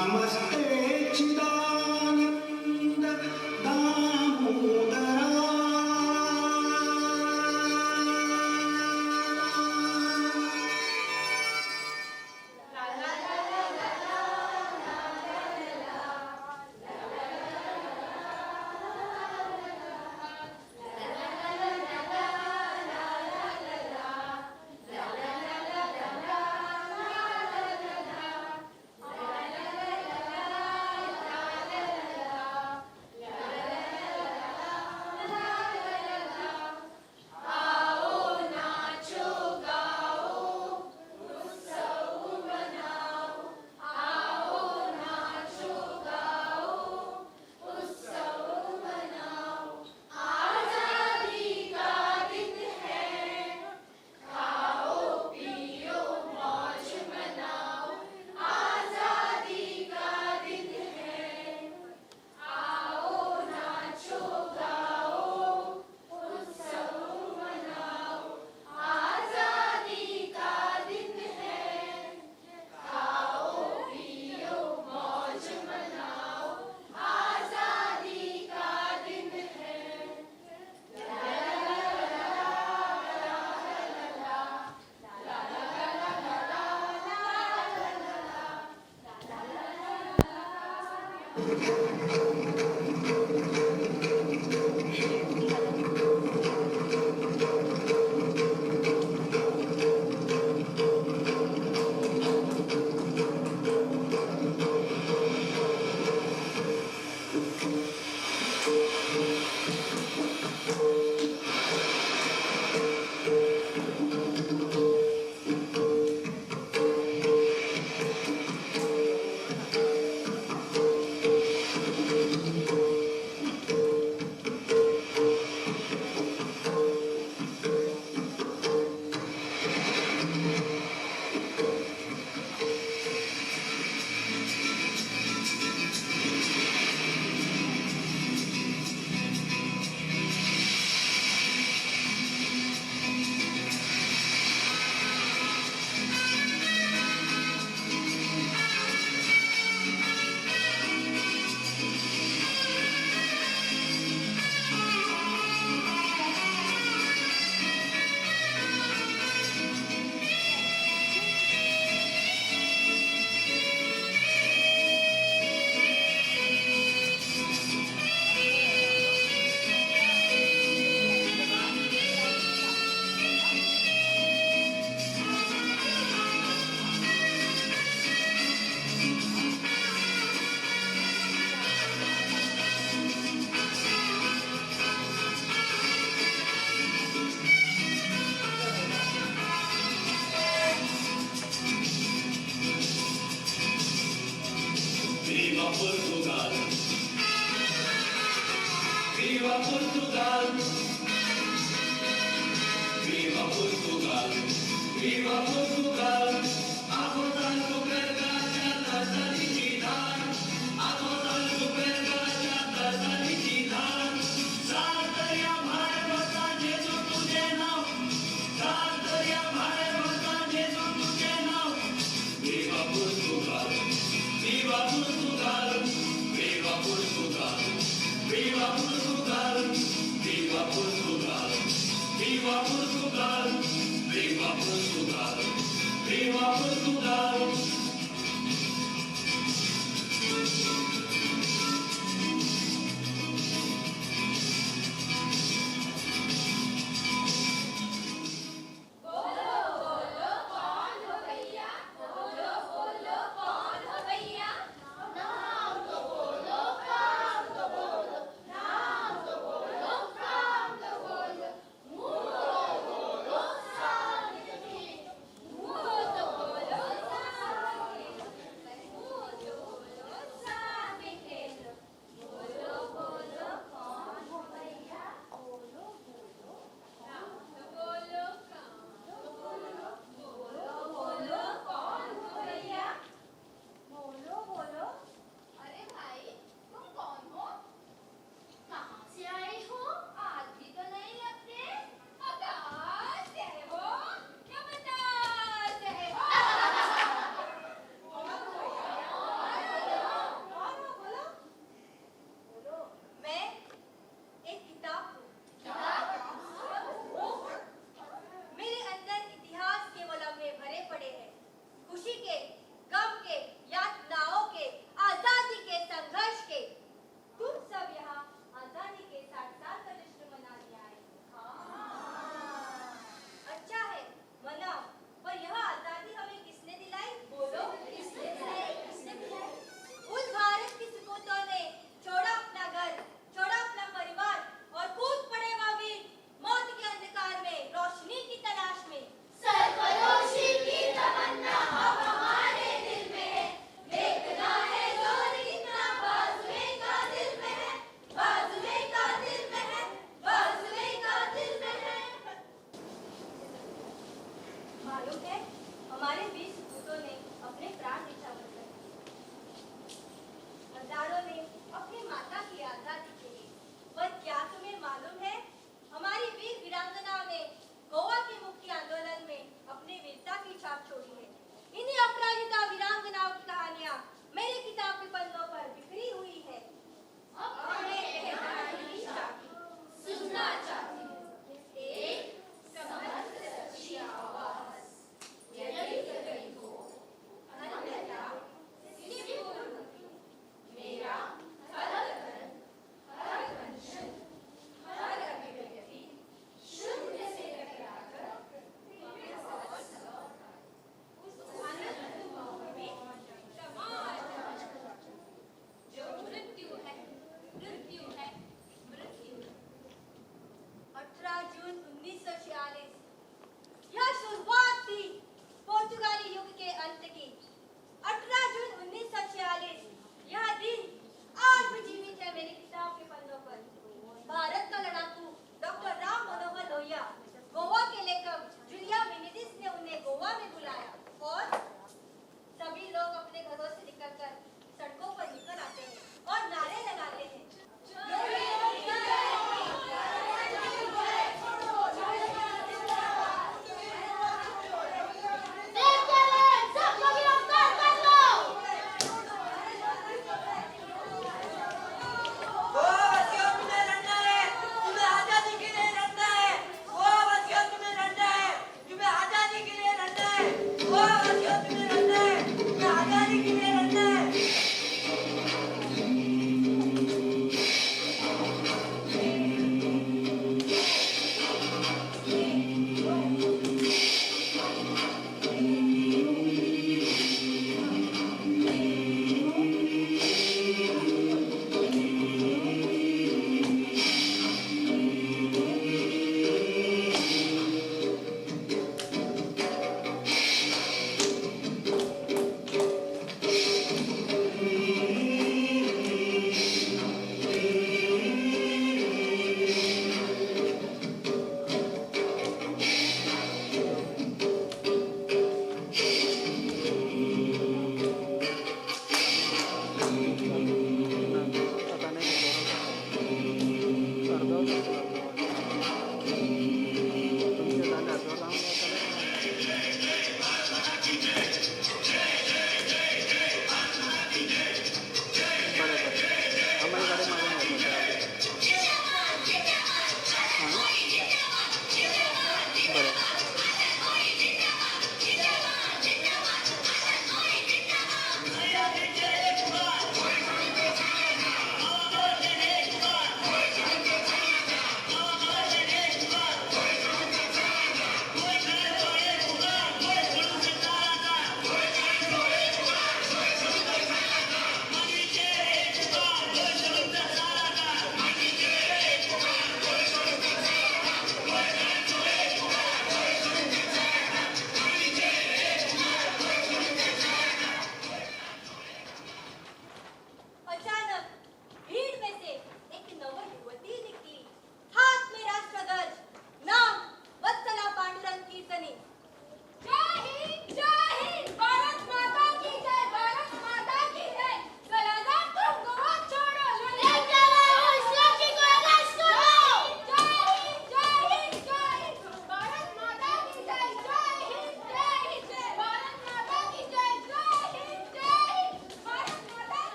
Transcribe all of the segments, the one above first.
नमस्ते चिदानंद दामोदरा के, गम के, यातनाओं के, आजादी के संघर्ष के। तुम सब यहाँ आजादी के 60 साल का जश्न मनाने आए। अच्छा है, मनाओ। पर यह आजादी हमें किसने दिलाई? बोलो, किसने दिलाई? किसने दिलाई? उस भारत की सपूतों ने छोड़ा अपना घर, छोड़ा अपना परिवार और कूद पड़े वह वीर मौत के अंधकार में, रोशनी की तलाश में। सरफरोशी की तमन्ना अब हमारे दिल में है, देखना है जोर कितना बाजुए का दिल में है, बाजुए का दिल में है, बाजुए का दिल में है। मालूम है, हमारे वीर सपूतों ने अपने प्राण न्यौछावर कर दिए। हजारों ने अपनी माता की आजादी के लिए। पर क्या तुम्हें मालूम है, हमारी वीर वीरांगनाओं ने गोवा के मुक्ति आंदोलन में अपनी वीरता की छाप छोड़ी है। इन्हीं अपराजिता वीरांगनाओं की कहानियां मेरी किताब के पन्नों पर बिखरी हुई है। अब हमें कहना नहीं चाहती, सुनना चाहती हूँ एक समर्थ सच्ची आवाज। यदि गई हो अन्यथा सिर्फ मेरा हर धन, हर वंशज, हर अभिव्यक्ति शून्य से टकराकर वापस लौट आए। उस अनंत मोह में समाज जो मृत्यु है, मृत्यु है, मृत्यु है। 18 जून 1946 यह शुरुआत थी पोर्तुगाली युग के अंत की। 18 जून 1946 यह दिन आज भी जीवित है मेरी किताब के पन्नों पर। भारत का लड़ाकू डॉक्टर राम मनोहर लोहिया, गोवा के लेखक जूलिया बेनिडिस ने उन्हें गोवा में बुलाया और सभी लोग अपने घरों से निकलकर सड़कों पर निकल आते हैं और नारे लगाते हैं। गोवावासियों तुम्हें लड़ना है, तुम्हें आजादी के लिए लड़ना है। गोवावासियों तुम्हें लड़ना है, तुम्हें आजादी के लिए लड़ना है। गोवावासियों तुम्हें लड़ना है, तुम्हें आजादी के लिए लड़ना है।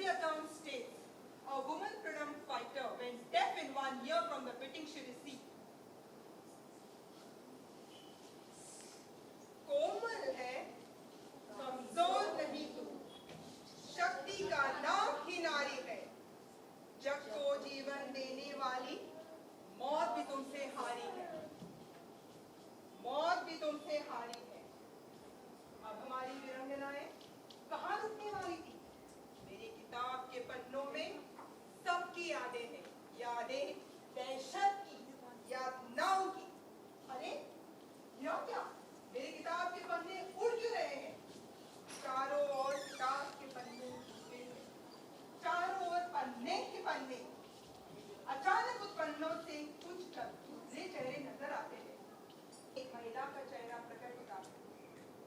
account states, a woman freedom fighter went deaf in 1 year from the beating she received. कोमल है, कमजोर नहीं तू, शक्ति का नाम ही नारी है, जग को जीवन देने वाली, मौत भी तुमसे हारी है, मौत भी तुमसे हारी है। अब हमारी वीरांगनाएं कहाँ रुकने वाली थी? मेरी किताब के पन्नों में सबकी यादें हैं, यादें दहशत की, यातनाओं की। अरे यह क्या? मेरी किताब के पन्ने उड़ क्यों रहे हैं? चारों ओर किताब के पन्ने उड़े हैं, चारों ओर पन्ने के पन्ने। अचानक उस पन्नों से कुछ दूसरे चेहरे नजर आते हैं। एक महिला का चेहरा प्रकट होता है।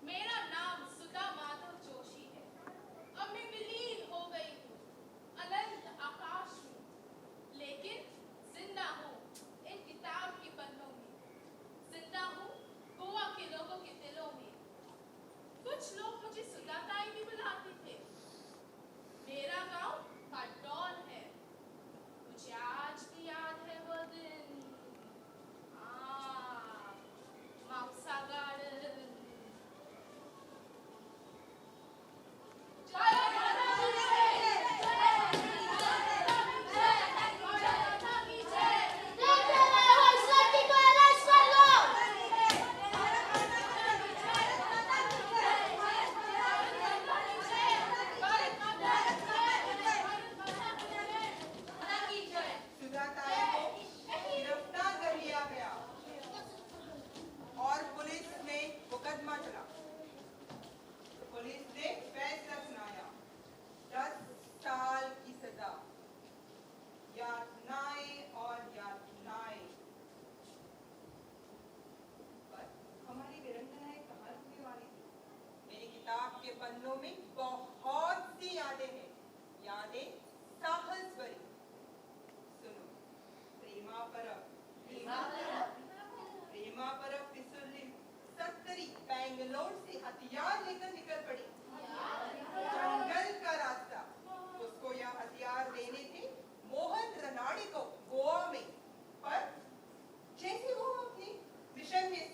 मेरा नाम सुधा माधव जोशी है। अब मैं विलीन हो गई हूँ अनंत आकाश में, लेकिन जिंदा हूँ इन किताब के पन्नों में, जिंदा हूँ गोवा के लोगों के दिलों में। कुछ लोग मुझे सुधा ताई भी बुलाते थे। मेरा गांव हटडौल है। मुझे आज भी याद है वो दिन। मापसा गार्डन। सुधा ताई को गिरफ्तार कर लिया गया और पुलिस में मुकदमा चला। पुलिस ने फैसला सुनाया, 10 साल की सजा, यातनाएं और यातनाएं। पर हमारी वीरांगनाएं कहाँ रुकने वाली थी? मेरी किताब के पन्नों में बहुत सी यादें हैं, यादें साहस भरी। सुनो, प्रेमा परब पिसुली सत्तरी बेंगलोर से हथियार लेकर निकल पड़ी। जंगल का रास्ता, उसको यह हथियार देने थे मोहन रनाड़े को गोवा में। पर जैसे वो अपने मिशन में